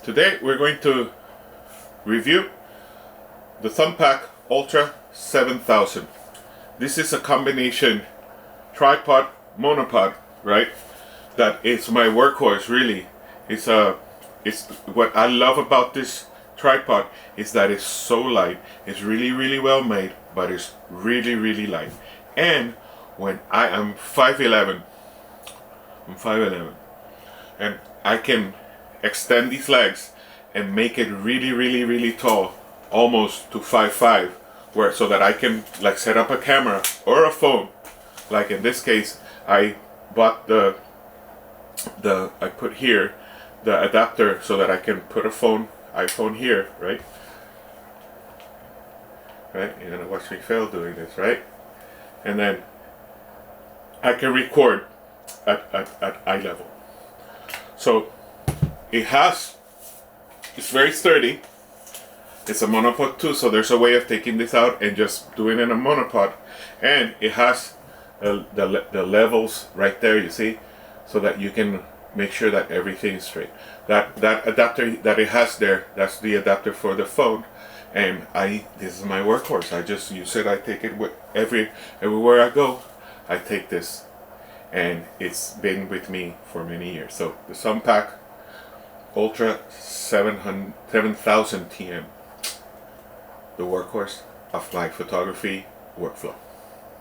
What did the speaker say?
Today we're going to review the Thumb Pak Ultra 7000. This is a combination tripod monopod, right? That is my workhorse. Really, it's what I love about this tripod is that it's so light. It's really well made, but it's really light. And when I am 5'11", and I can extend these legs and make it really tall, almost to 5'5", where so that I can like set up a camera or a phone. Like in this case, I bought I put here the adapter so that I can put a iPhone here, right? Right? You're gonna watch me fail doing this, right? And then I can record at eye level. So it's very sturdy. It's a monopod too, so there's a way of taking this out and just doing it in a monopod. And it has the levels right there, you see, so that you can make sure that everything is straight. That adapter that it has there, that's the adapter for the phone. And this is my workhorse. I just use it. I take it with everywhere I go. I take this, and it's been with me for many years. So the Sunpak Ultra 7000 TM, the workhorse of my photography workflow.